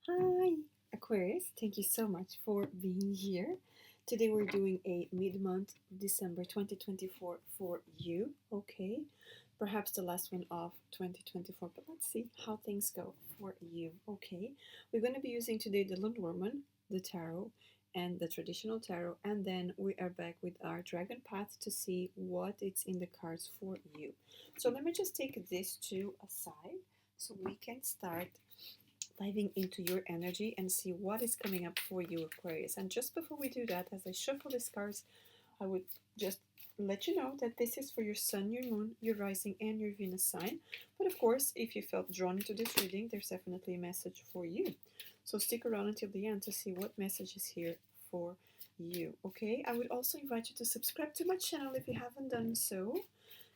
Hi, Aquarius. Thank you so much for being here. Today we're doing a mid-month December 2024 for you, okay? Perhaps the last one of 2024, but let's see how things go for you, okay? We're going to be using today the Lundwormen, the tarot, and the traditional tarot, and then we are back with our dragon path to see what it's in the cards for you. So let me just take these two aside so we can start diving into your energy and see what is coming up for you, Aquarius. And just before we do that, as I shuffle these cards, I would just let you know that this is for your sun, your moon, your rising, and your Venus sign. But of course, if you felt drawn into this reading, there's definitely a message for you. So stick around until the end to see what message is here for you. Okay, I would also invite you to subscribe to my channel if you haven't done so,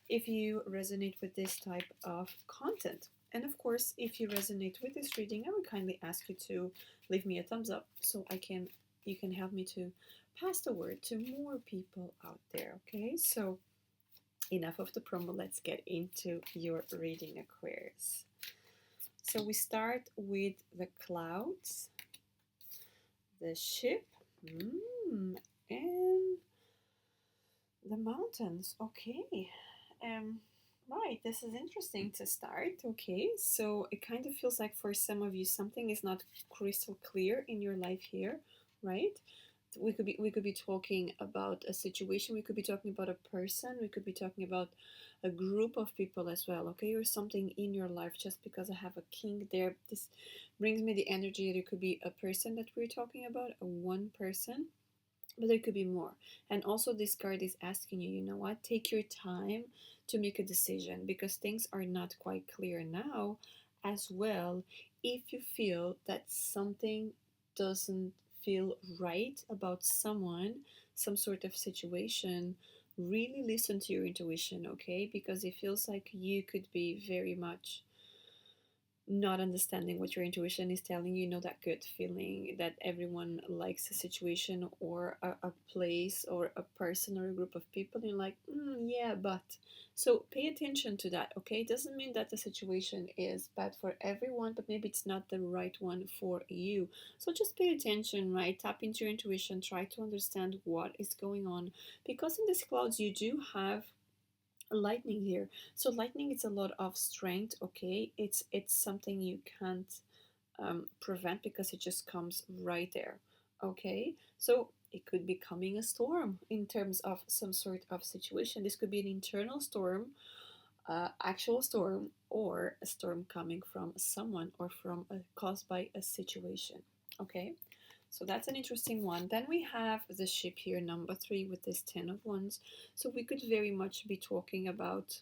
if you resonate with this type of content. And of course, if you resonate with this reading, I would kindly ask you to leave me a thumbs up so you can help me to pass the word to more people out there. Okay, so enough of the promo, let's get into your reading, Aquarius. So we start with the clouds, the ship, and the mountains. Okay. Right, this is interesting to start. Okay, so it kind of feels like for some of you something is not crystal clear in your life here, right? We could be talking about a situation, we could be talking about a person, we could be talking about a group of people as well, okay, or something in your life. Just because I have a king there, this brings me the energy that it could be a person that we're talking about, a one person, but there could be more. And also this card is asking you, you know what, take your time to make a decision, because things are not quite clear now as well. If you feel that something doesn't feel right about someone, some sort of situation, really listen to your intuition, okay? Because it feels like you could be very much not understanding what your intuition is telling you. You know, that good feeling that everyone likes a situation or a place or a person or a group of people. And you're like, yeah, but. So pay attention to that, okay? It doesn't mean that the situation is bad for everyone, but maybe it's not the right one for you. So just pay attention, right? Tap into your intuition, try to understand what is going on. Because in these clouds, you do have lightning here. So lightning is a lot of strength, okay? It's something you can't prevent, because it just comes right there, okay? So it could be coming a storm in terms of some sort of situation. This could be an internal storm, actual storm, or a storm coming from someone or from caused by a situation, okay? So that's an interesting one. Then we have the ship here, number 3, with this 10 of Wands. So we could very much be talking about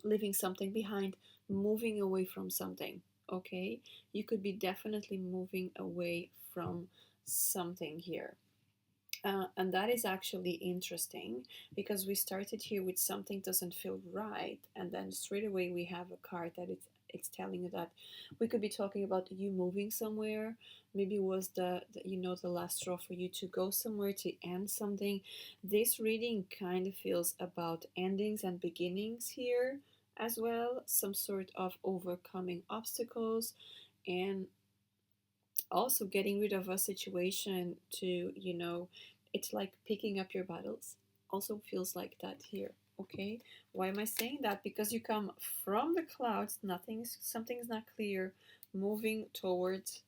leaving something behind, moving away from something, okay? You could be definitely moving away from something here. And that is actually interesting, because we started here with something doesn't feel right, and then straight away we have a card that it's telling you that we could be talking about you moving somewhere. Maybe it was the last straw for you to go somewhere, to end something. This reading kind of feels about endings and beginnings here as well, some sort of overcoming obstacles, and also getting rid of a situation to, it's like picking up your battles. Also feels like that here, okay? Why am I saying that? Because you come from the clouds, something's not clear, moving towards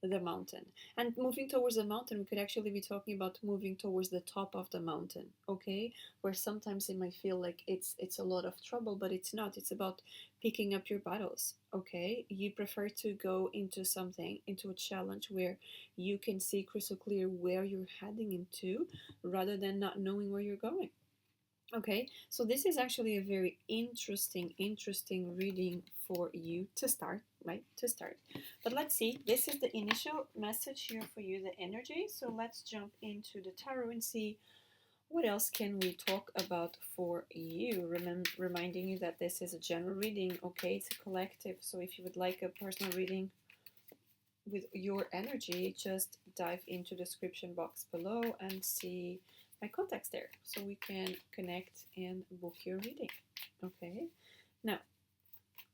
the mountain. And moving towards the mountain, we could actually be talking about moving towards the top of the mountain, okay? Where sometimes it might feel like it's a lot of trouble, but it's not. It's about picking up your battles, okay? You prefer to go into something, into a challenge where you can see crystal clear where you're heading into, rather than not knowing where you're going. Okay, so this is actually a very interesting reading for you to start, right? To start. But let's see, this is the initial message here for you, the energy. So let's jump into the tarot and see what else can we talk about for you. Reminding you that this is a general reading, okay? It's a collective. So if you would like a personal reading with your energy, just dive into the description box below and see my contacts there, so we can connect and book your reading. Okay, now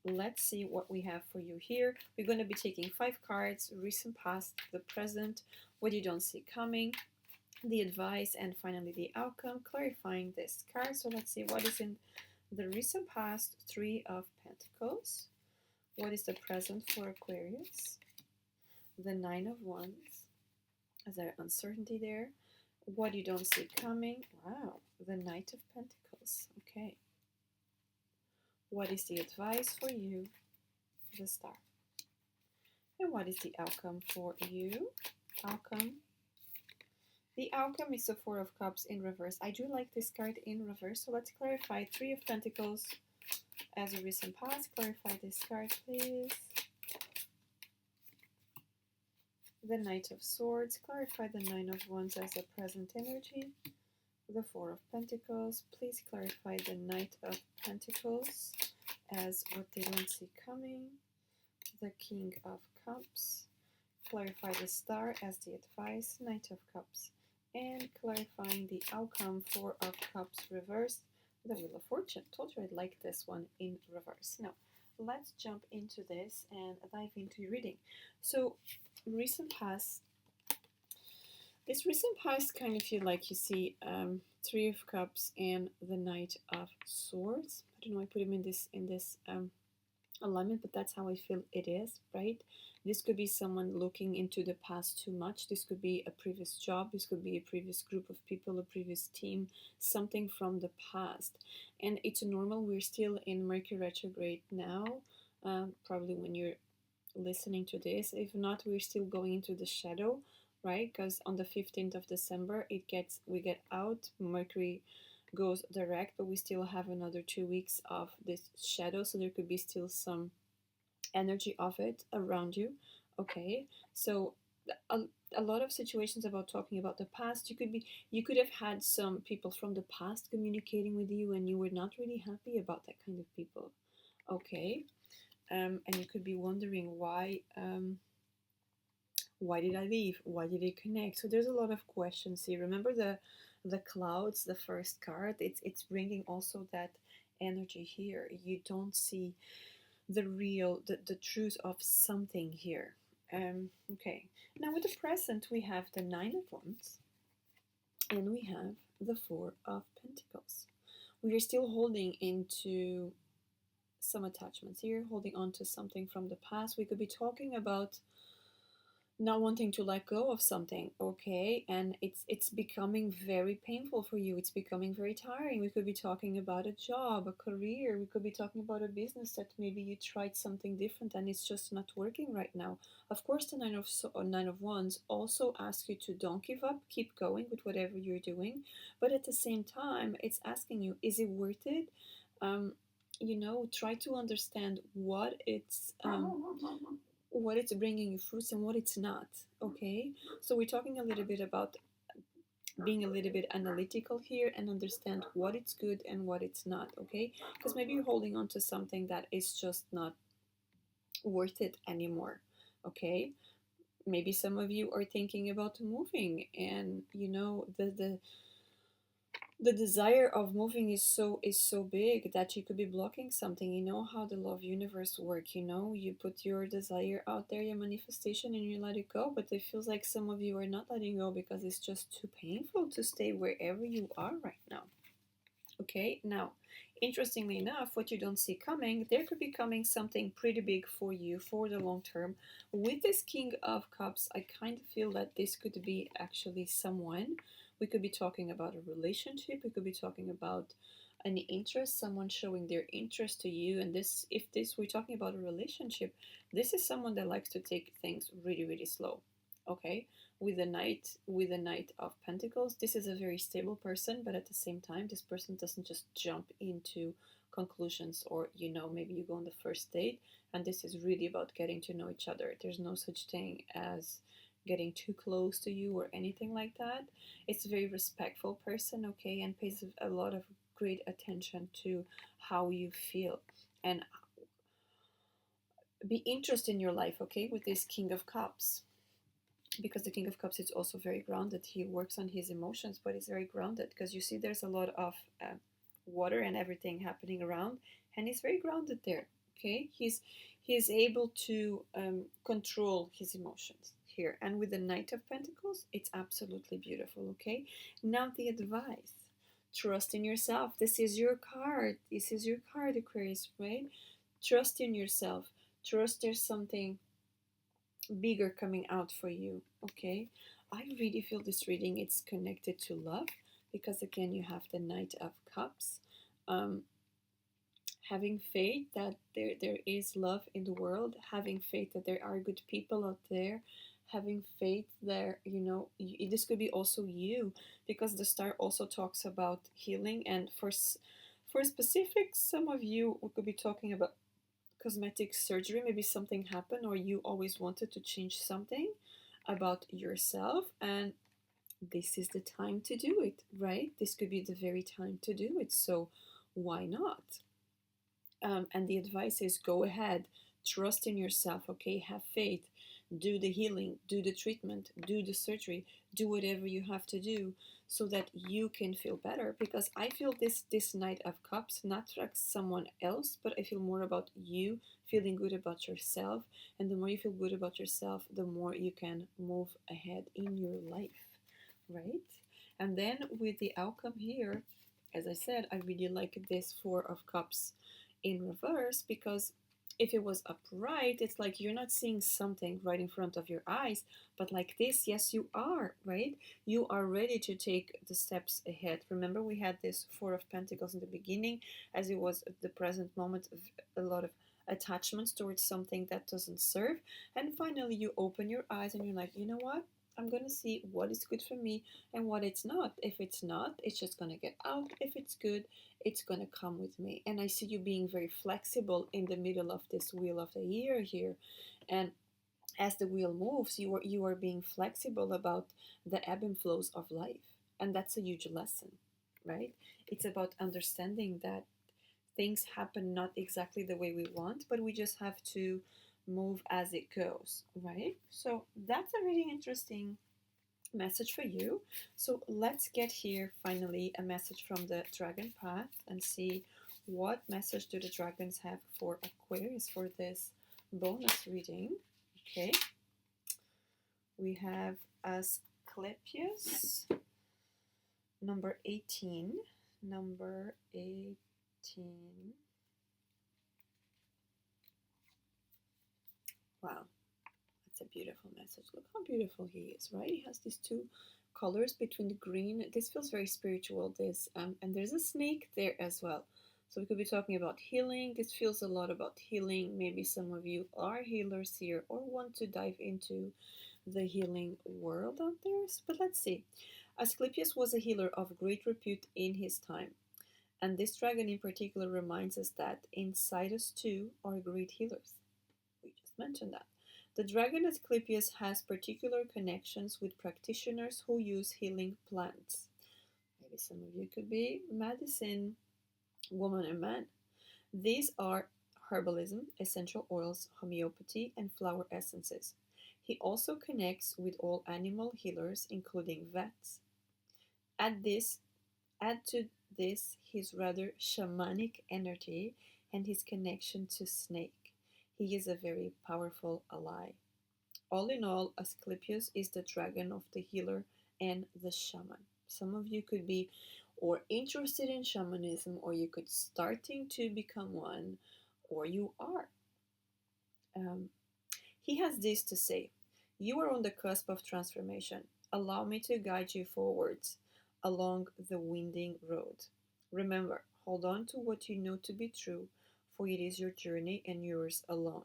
let's see what we have for you here. We're going to be taking 5 cards: recent, past, the present, what you don't see coming, the advice, and finally the outcome, clarifying this card. So let's see what is in the recent past. 3 of Pentacles. What is the present for Aquarius? The 9 of Wands. Is there uncertainty there? What you don't see coming? Wow, the Knight of Pentacles. Okay. What is the advice for you? The Star. And what is the outcome for you? Outcome. The outcome is the 4 of Cups in reverse. I do like this card in reverse, so let's clarify. 3 of Pentacles as a recent past. Clarify this card, please. The Knight of Swords. Clarify the 9 of Wands as a present energy. The 4 of Pentacles. Please clarify the Knight of Pentacles as what they don't see coming. The King of Cups. Clarify the Star as the advice. Knight of Cups. And clarifying the outcome, 4 of Cups reversed. The Wheel of Fortune. Told you I'd like this one in reverse. Now, let's jump into this and dive into your reading. So, recent past. This recent past kind of feel like you see 3 of Cups and the Knight of Swords. I don't know, I put them in this alignment, but that's how I feel it is, right? This could be someone looking into the past too much. This could be a previous job. This could be a previous group of people, a previous team, something from the past. And it's normal. We're still in Mercury retrograde now, probably when you're listening to this. If not, we're still going into the shadow, right? Because on the 15th of December, we get out. Mercury goes direct, but we still have another 2 weeks of this shadow, so there could be still some energy of it around you. Okay, so a lot of situations about talking about the past. You could have had some people from the past communicating with you, and you were not really happy about that kind of people. Okay, and you could be wondering why did I leave? Why did it connect? So there's a lot of questions here. Remember the clouds, the first card. It's bringing also that energy here. You don't see the truth of something here. Okay. Now with the present, we have the 9 of Wands, and we have the 4 of Pentacles. We are still holding into some attachments here, holding on to something from the past. We could be talking about not wanting to let go of something, okay, and it's becoming very painful for you. It's becoming very tiring. We could be talking about a job, a career. We could be talking about a business that maybe you tried something different and it's just not working right now. Of course, the Nine of Wands also asks you to don't give up, keep going with whatever you're doing, but at the same time, it's asking you, is it worth it? Try to understand what it's bringing you fruits and what it's not. Okay, so we're talking a little bit about being a little bit analytical here and understand what it's good and what it's not. Okay, because maybe you're holding on to something that is just not worth it anymore. Okay, maybe some of you are thinking about moving, and the desire of moving is so big that you could be blocking something. You know how the love universe work. You put your desire out there, your manifestation, and you let it go, but it feels like some of you are not letting go because it's just too painful to stay wherever you are right now. Okay, now interestingly enough, what you don't see coming, there could be coming something pretty big for you for the long term. With this King of Cups, I kind of feel that this could be actually someone. We could be talking about a relationship. We could be talking about an interest, someone showing their interest to you. And we're talking about a relationship, this is someone that likes to take things really, really slow. Okay, with the Knight of Pentacles, this is a very stable person, but at the same time, this person doesn't just jump into conclusions, or maybe you go on the first date, and this is really about getting to know each other. There's no such thing as getting too close to you or anything like that. It's a very respectful person, okay, and pays a lot of great attention to how you feel and be interested in your life, okay, with this King of Cups. Because the King of Cups is also very grounded. He works on his emotions, but he's very grounded, because you see there's a lot of water and everything happening around, and he's very grounded there. Okay, he's able to control his emotions here. And with the Knight of Pentacles, it's absolutely beautiful. Okay, now the advice: trust in yourself. This is your card. This is your card, Aquarius, right? Trust in yourself. Trust there's something bigger coming out for you. Okay, I really feel this reading it's connected to love, because again you have the Knight of Cups. um, Having faith that there is love in the world, having faith that there are good people out there, having faith there, this could be also you, because the star also talks about healing. And for specifics, some of you we could be talking about cosmetic surgery. Maybe something happened, or you always wanted to change something about yourself, and this is the time to do it, right? This could be the very time to do it, so why not? And the advice is go ahead, trust in yourself, okay? Have faith, do the healing, do the treatment, do the surgery, do whatever you have to do so that you can feel better. Because I feel this Knight of Cups, not like someone else, but I feel more about you feeling good about yourself. And the more you feel good about yourself, the more you can move ahead in your life, right? And then with the outcome here, as I said, I really like this Four of Cups in reverse, because if it was upright, it's like you're not seeing something right in front of your eyes, but like this, yes, you are, right? You are ready to take the steps ahead. Remember, we had this Four of Pentacles in the beginning, as it was at the present moment of a lot of attachments towards something that doesn't serve. And finally, you open your eyes and you're like, you know what? I'm going to see what is good for me and what it's not. If it's not, it's just going to get out. If it's good, it's going to come with me. And I see you being very flexible in the middle of this wheel of the year here. And as the wheel moves, you are being flexible about the ebb and flows of life. And that's a huge lesson, right? It's about understanding that things happen not exactly the way we want, but we just have to move as it goes, right? So that's a really interesting message for you. So let's get here finally a message from the Dragon Path and see what message do the dragons have for Aquarius for this bonus reading. Okay, we have Asclepius, number 18. Number 18. Wow, that's a beautiful message. Look how beautiful he is, right? He has these two colors between the green. This feels very spiritual, this. And there's a snake there as well. So we could be talking about healing. This feels a lot about healing. Maybe some of you are healers here or want to dive into the healing world out there. But let's see. Asclepius was a healer of great repute in his time. And this dragon in particular reminds us that inside us too are great healers. We just mentioned that. The dragon Asclepius has particular connections with practitioners who use healing plants. Maybe some of you could be medicine woman and man. These are herbalism, essential oils, homeopathy, and flower essences. He also connects with all animal healers, including vets. Add this, add to this his rather shamanic energy and his connection to snake. He is a very powerful ally. All in all, Asclepius is the dragon of the healer and the shaman. Some of you could be or interested in shamanism, or you could starting to become one, or you are. He has this to say: you are on the cusp of transformation. Allow me to guide you forwards along the winding road. Remember, hold on to what you know to be true, for it is your journey and yours alone.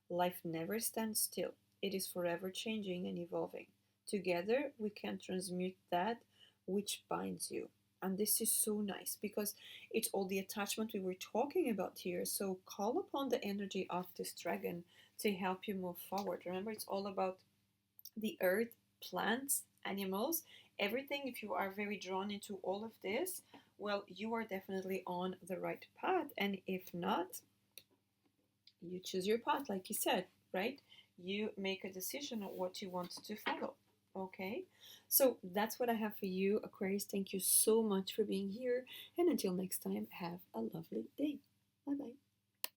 Life never stands still. It is forever changing and evolving. Together, we can transmute that which binds you. And this is so nice because it's all the attachment we were talking about here. So call upon the energy of this dragon to help you move forward. Remember, it's all about the earth, plants, animals, everything. If you are very drawn into all of this, well, you are definitely on the right path. And if not, you choose your path, like you said, right? You make a decision on what you want to follow. Okay, so that's what I have for you, Aquarius. Thank you so much for being here, and until next time, have a lovely day. Bye bye.